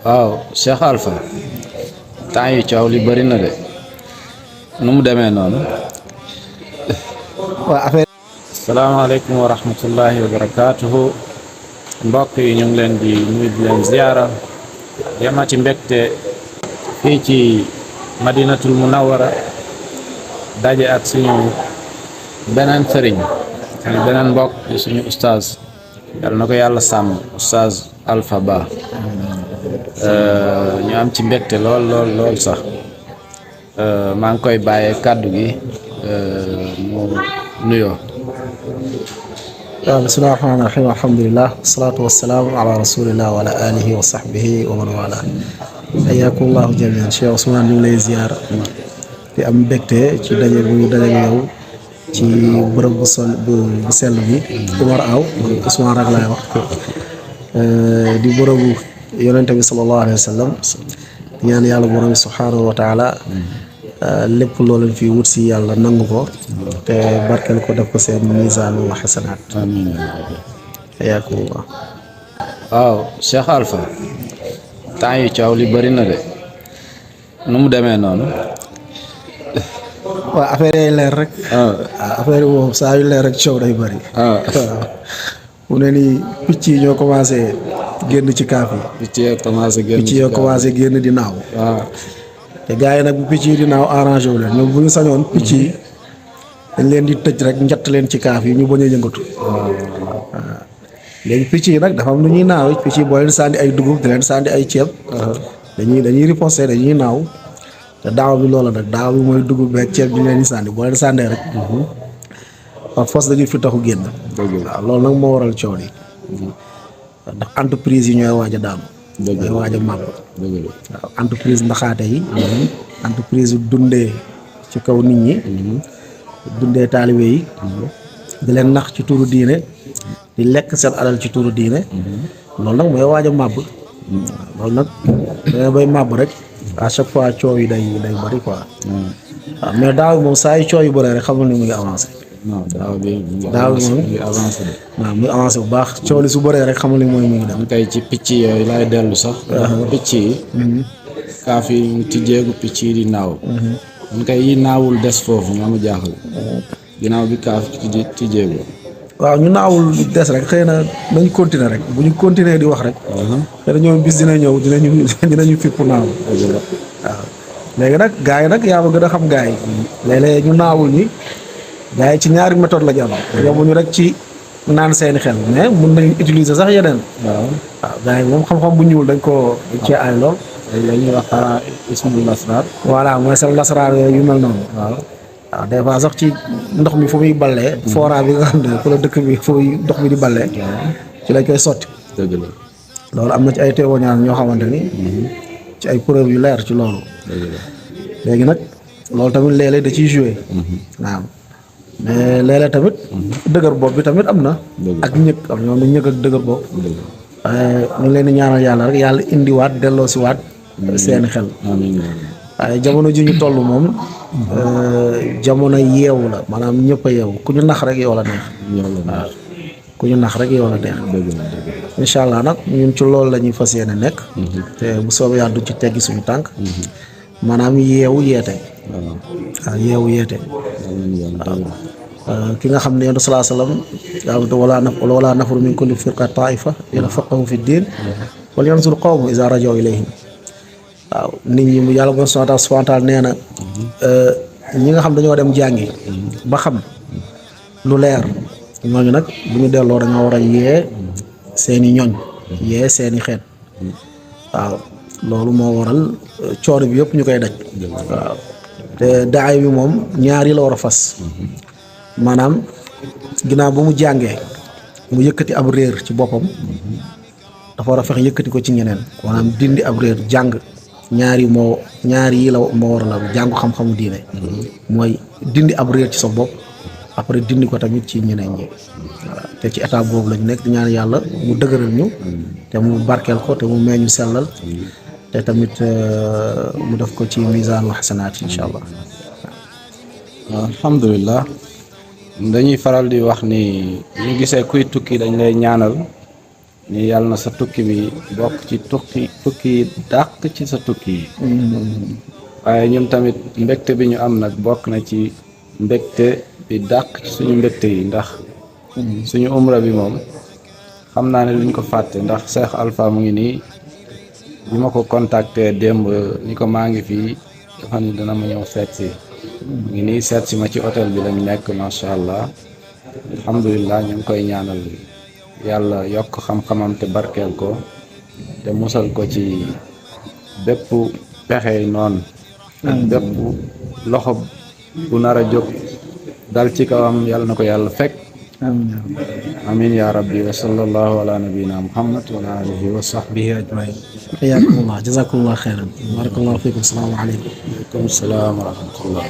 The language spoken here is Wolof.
waaw Cheikh Alpha temps yi coow li bëri na de nu mu demee noonu. waaw affaire salaamaaleykum wa rahmatullahi wa barakaatuhu. mbokk yi ñu ngi leen di nuyu di leen ziyaara yamati mbégte fii ci madinatul munawwara daje ak suñu beneen sëriñ suñu beneen mbokk di suñu ustaaz yàlla na ko yàlla sàmm ustaaz Alpha Ba. ñu am ci mbégte lool lool lool sax maa ngi koy bàyyee kàddu gi mu nuyoo. waaw bismillahi rahmaani rahiim alhamdulilah wasalaatu wasalaamu ala rasulillah wa ala alihi wa sahbihi wa man wala hayyakum allahu jamian Cheikh Ousmane ñu ngi lay ziar di am mbégte ci daje bu ñu daje yow ci bërëb bu sell bi Umar Aw Ousmane rek laay wax di bërëbu yonente bi sallallahu alayhi wa sallam ñaan yàlla borom bi subhaanahu wa taala lépp loolu fi wut si yàlla nangu ko te barkeel ko def ko seen misaanu xasanaat. amiin hayyakumullah. waaw Cheikh Alpha temps yi coow li bëri na de nu mu demee noonu. waaw affaire yi leer rek. affaire yi moom saa yu leer rek coow day bëri. waaw mu ne nii picc yi ñoo commencé génn ci kaaf yi. picc yi commencé génn di naaw. waaw. te gars yi nag bu picc yi di naaw arrangé wu leen ñoom bu ñu sañoon picc yi dañ leen di tëj rek njatt leen ci kaaf yi ñu bañ a yëngatu. waaw léegi picc yi nag dafa am lu ñuy naaw picc yi boo leen sànni ay dugub di leen sànni ay ceeb. dañuy riposté dañuy naaw te daaw bi loola nag daaw bi mooy dugub beeg ceeb bi leen di sànni boo leen sànnee rek. par force dañuy fi taxu génn. waaw loolu nag moo waral coow yi. ndax entreprise yi ñooy waaj a daanu. ñooy waaj a màgg. waaw entreprise ndaxaate yi. entreprise dundee ci kaw nit ñi. dundee taalibe yi. di leen nax ci turu diine. di lekk seen alal ci turu diine. loolu nag mooy waaj a màbb. loolu nag dana bay màbb rek à chaque fois coow yi day bëri quoi. waaw mais daaw moom saa yu coow yu bëree rek xamul ni mu ngi avancé. non daaw bi moom ngi avancé de. waaw muy avancé bu baax coow li su bëree rek xamul ni mooy mu ngi dem. tey ci picc yooyu laay dellu sax. picc yi. kaaf yi tijjeegu picc yi di naaw. man kay yi naawul des foofu ñoo ma jaaxal. ginnaaw bi kaaf tijjeegu. waaw ñu naawul des rek xëy na nañ continuer rek bu ñu continuer di wax rek. xëy na ñoom bis dina ñëw dinañu fipp naaw. waaw léegi nag gars yi nag yaa ma gën a xam gars yi. léeg-léeg ñu naawul ñi. gars yi ci ñaari méthode la ñu am. yemuñu rek ci naan seeni xel mais mun nañu utiliser sax yeneen. waaw gars yi moom xam-xam bu ñuul dañ cee aay lool. la ñuy wax ismul lasraar. voilà mooy seen lasraar yu mel noonu. waaw des fois sax ci ndox mi fu muy ballee. fora bi nga xam ne fu la dëkk bi fu ndox mi di ballee. ci lañ koy sotti. dëgg la loolu am na ci ay témoignages ñoo xamante ni. ci ay preuves yu leer ci loolu. dëgg la léegi nag loolu tamit léeg-léeg da ciy joué. waaw mais léeg-léeg tamit. dëgër bopp bi tamit am na. ak ñëg am ñoom dañ ñëg ak dëgër bopp. waaye ñu leen di ñaanal yàlla rek yàlla indiwaat delloosiwaat. seeni xel. waaye jamono ji ñu toll moom. jamono yeewu la maanaam ñëpp a yeewu ku ñu nax rek yow la neex. waaw ku ñu nax rek yow la neex. incha allah nag ñun ci loolu la ñuy fas yéene nekk. te bu soobee yàlla du ci teggi suñu tànk. maanaam yeewu yeete. waaw yeewu yeete. waaw ki nga xam ne yonent salaa salaam wala nafru min kulli firqa taifa yatafaqahu fi diin wal yanzur qawmu iza rajaw ilayhim. waaw nit ñi yàlla moom subhaanahu wa taala nee na ñi nga xam dañoo dem jàngi ba xam lu leer ñooñu nag bu ñu delloo dañoo war a yee seeni ñoñ yee seeni xeet. waaw loolu moo waral coono bi yëpp ñu koy daj. waaw te daay bi moom ñaar yi la war a fas. maanaam ginnaaw ba mu jàngee mu yëkkati ab réer ci boppam dafa war a fex yëkkati ko ci ñeneen maanaam dindi ab réer jàng ñaar yi la moo war a la jàngu xam-xamu diine mooy dindi ab réer ci sa bopp après dindi ko tamit ci ñeneen ñi. voilà te ci état boobu lañu nekk di ñaan yàlla mu dëgëral ñu te mu barkeel ko te mu meññu sellal te tamit mu def ko ci misaan wa xasanaat incha allah. alhamdulilah dañuy faral di wax ni ñu gisee kuy tukki dañ lay ñaanal ni yàlla na sa tukki bi bokk ci tukki yi dàq ci sa tukki yi waaye ñun tamit mbégte bi ñu am nag bokk na ci mbégte bi dàq ci suñu mbégte yi ndax suñu umra bi moom xam naa ne luñ ko fàtte ndax Cheikh Alpha mu ngi nii bi ma ko contacté démb ni ko maa ngi fii dafa ni dana ma ñëw seet si mu ngi nii seet si ma ci hôtel bi lañ nekk macha allah alhamdulilah ñu ngi koy ñaanal yàlla yokk xam-xamam te barkeel ko te musal ko ci bépp pexe noonu ak bépp loxo bu nar a jóg dal ci kawam yàlla na ko yàlla fekk amin ya rabbi wa sallallahu ala nabiyina muhammad wa ala alihi wa sahbihi ajmain حياكم الله جزاكم الله خيرا بارك الله فيكم السلام عليكم aleykum salaam wa rahmatullah